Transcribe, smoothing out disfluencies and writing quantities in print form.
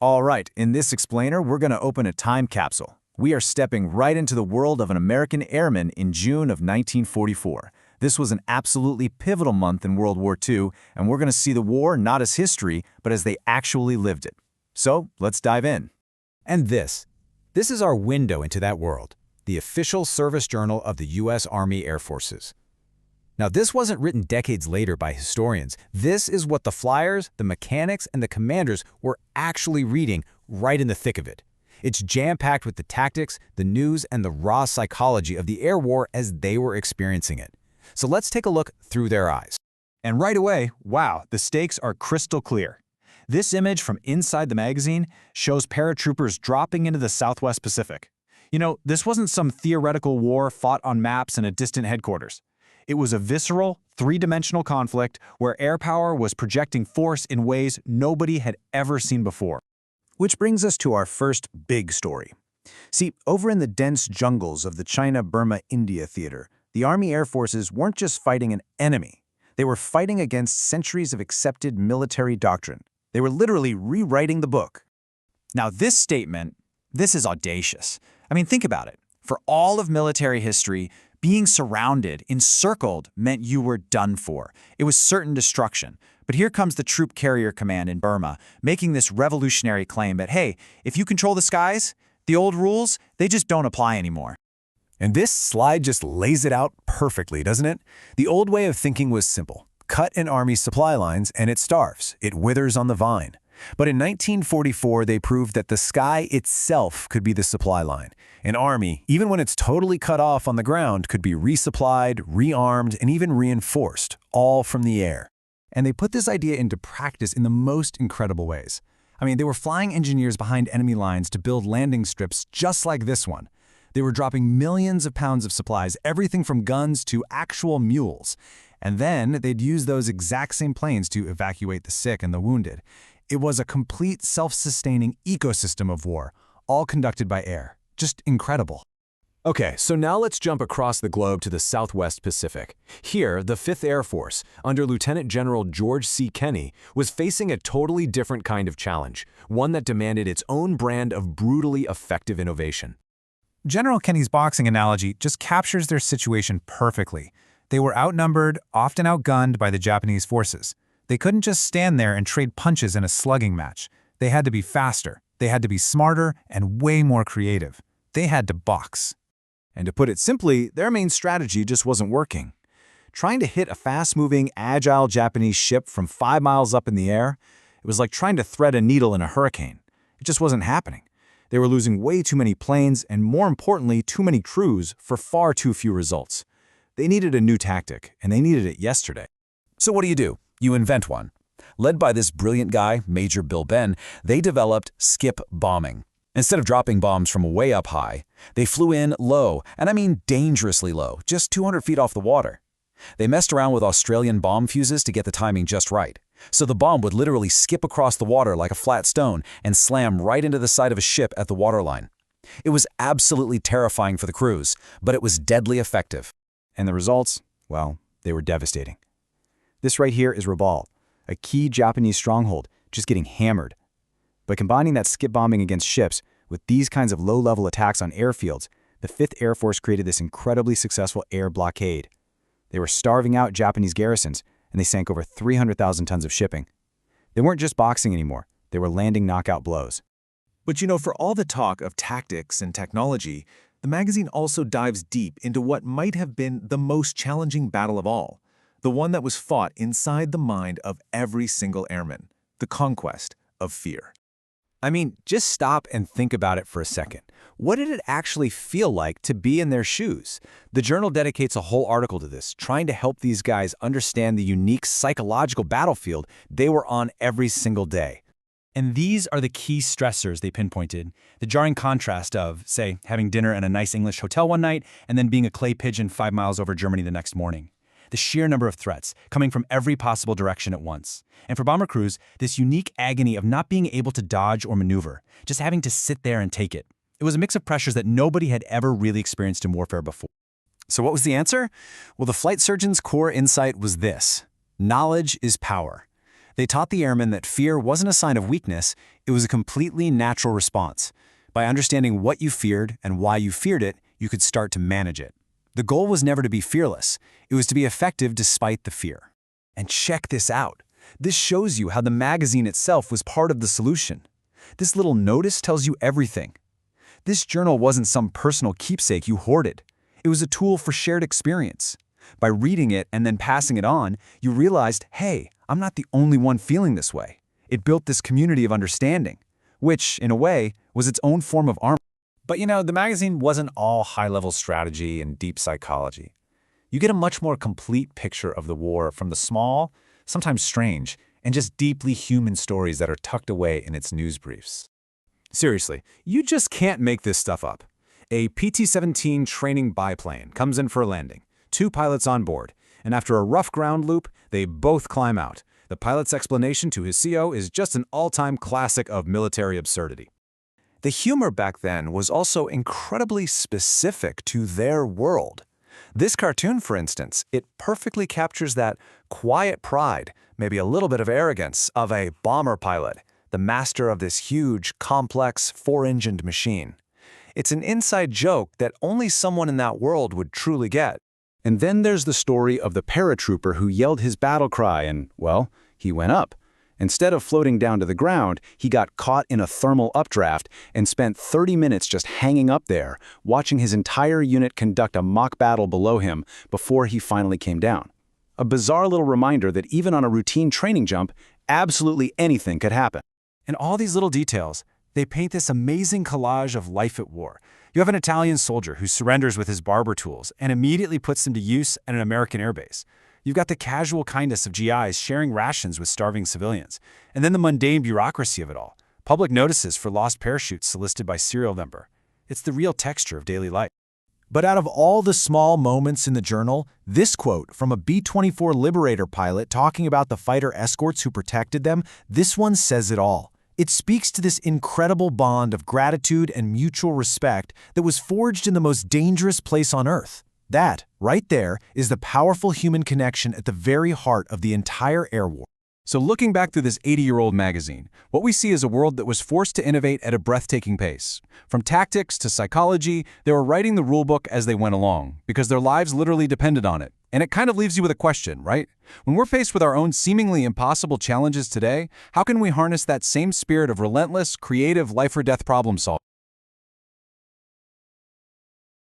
All right, in this explainer, we're going to open a time capsule. We are stepping right into the world of an American airman in June of 1944. This was an absolutely pivotal month in World War II, and we're going to see the war not as history, but as they actually lived it. So, let's dive in. And this is our window into that world, the official service journal of the U.S. Army Air Forces. Now, this wasn't written decades later by historians. This is what the flyers, the mechanics, and the commanders were actually reading right in the thick of it. It's jam-packed with the tactics, the news, and the raw psychology of the air war as they were experiencing it. So let's take a look through their eyes. And right away, wow, the stakes are crystal clear. This image from inside the magazine shows paratroopers dropping into the Southwest Pacific. You know, this wasn't some theoretical war fought on maps in a distant headquarters. It was a visceral, three-dimensional conflict where air power was projecting force in ways nobody had ever seen before. Which brings us to our first big story. See, over in the dense jungles of the China-Burma-India theater, the Army Air Forces weren't just fighting an enemy. They were fighting against centuries of accepted military doctrine. They were literally rewriting the book. Now, this statement, this is audacious. I mean, think about it. For all of military history, being surrounded, encircled, meant you were done for. It was certain destruction. But here comes the Troop Carrier Command in Burma, making this revolutionary claim that, hey, if you control the skies, the old rules, they just don't apply anymore. And this slide just lays it out perfectly, doesn't it? The old way of thinking was simple. Cut an army's supply lines and it starves. It withers on the vine. But in 1944, they proved that the sky itself could be the supply line. An army, even when it's totally cut off on the ground, could be resupplied, rearmed, and even reinforced, all from the air. And they put this idea into practice in the most incredible ways. I mean, they were flying engineers behind enemy lines to build landing strips just like this one. They were dropping millions of pounds of supplies, everything from guns to actual mules. And then they'd use those exact same planes to evacuate the sick and the wounded. It was a complete self-sustaining ecosystem of war, all conducted by air. Just incredible. Okay, so now let's jump across the globe to the Southwest Pacific. Here, the 5th Air Force, under Lieutenant General George C. Kenney, was facing a totally different kind of challenge, one that demanded its own brand of brutally effective innovation. General Kenney's boxing analogy just captures their situation perfectly. They were outnumbered, often outgunned by the Japanese forces. They couldn't just stand there and trade punches in a slugging match. They had to be faster, they had to be smarter, and way more creative. They had to box. And to put it simply, their main strategy just wasn't working. Trying to hit a fast-moving, agile Japanese ship from 5 miles up in the air, it was like trying to thread a needle in a hurricane. It just wasn't happening. They were losing way too many planes and, more importantly, too many crews for far too few results. They needed a new tactic, and they needed it yesterday. So what do? You invent one. Led by this brilliant guy, Major Bill Ben, they developed skip bombing. Instead of dropping bombs from way up high, they flew in low, and I mean dangerously low, just 200 feet off the water. They messed around with Australian bomb fuses to get the timing just right. So the bomb would literally skip across the water like a flat stone and slam right into the side of a ship at the waterline. It was absolutely terrifying for the crews, but it was deadly effective. And the results, well, they were devastating. This right here is Rabaul, a key Japanese stronghold, just getting hammered. By combining that skip bombing against ships with these kinds of low-level attacks on airfields, the 5th Air Force created this incredibly successful air blockade. They were starving out Japanese garrisons, and they sank over 300,000 tons of shipping. They weren't just boxing anymore, they were landing knockout blows. But you know, for all the talk of tactics and technology, the magazine also dives deep into what might have been the most challenging battle of all, the one that was fought inside the mind of every single airman, the conquest of fear. I mean, just stop and think about it for a second. What did it actually feel like to be in their shoes? The journal dedicates a whole article to this, trying to help these guys understand the unique psychological battlefield they were on every single day. And these are the key stressors they pinpointed. The jarring contrast of, say, having dinner at a nice English hotel one night and then being a clay pigeon 5 miles over Germany the next morning. The sheer number of threats coming from every possible direction at once. And for bomber crews, this unique agony of not being able to dodge or maneuver, just having to sit there and take it. It was a mix of pressures that nobody had ever really experienced in warfare before. So what was the answer? Well, the flight surgeon's core insight was this: knowledge is power. They taught the airmen that fear wasn't a sign of weakness, it was a completely natural response. By understanding what you feared and why you feared it, you could start to manage it. The goal was never to be fearless, it was to be effective despite the fear. And check this out. This shows you how the magazine itself was part of the solution. This little notice tells you everything. This journal wasn't some personal keepsake you hoarded. It was a tool for shared experience. By reading it and then passing it on, you realized, hey, I'm not the only one feeling this way. It built this community of understanding, which, in a way, was its own form of armor. But the magazine wasn't all high-level strategy and deep psychology. You get a much more complete picture of the war from the small, sometimes strange, and just deeply human stories that are tucked away in its news briefs. Seriously, you just can't make this stuff up. A PT-17 training biplane comes in for a landing, 2 pilots on board, and after a rough ground loop, they both climb out. The pilot's explanation to his CO is just an all-time classic of military absurdity. The humor back then was also incredibly specific to their world. This cartoon, for instance, it perfectly captures that quiet pride, maybe a little bit of arrogance, of a bomber pilot, the master of this huge, complex, 4-engined machine. It's an inside joke that only someone in that world would truly get. And then there's the story of the paratrooper who yelled his battle cry and, well, he went up. Instead of floating down to the ground, he got caught in a thermal updraft and spent 30 minutes just hanging up there, watching his entire unit conduct a mock battle below him before he finally came down. A bizarre little reminder that even on a routine training jump, absolutely anything could happen. And all these little details, they paint this amazing collage of life at war. You have an Italian soldier who surrenders with his barber tools and immediately puts them to use at an American airbase. You've got the casual kindness of GIs sharing rations with starving civilians, and then the mundane bureaucracy of it all. Public notices for lost parachutes solicited by serial number. It's the real texture of daily life. But out of all the small moments in the journal, this quote from a B-24 Liberator pilot talking about the fighter escorts who protected them, this one says it all. It speaks to this incredible bond of gratitude and mutual respect that was forged in the most dangerous place on Earth. That, right there, is the powerful human connection at the very heart of the entire air war. So looking back through this 80-year-old magazine, what we see is a world that was forced to innovate at a breathtaking pace. From tactics to psychology, they were writing the rulebook as they went along, because their lives literally depended on it. And it kind of leaves you with a question, right? When we're faced with our own seemingly impossible challenges today, how can we harness that same spirit of relentless, creative life-or-death problem solving?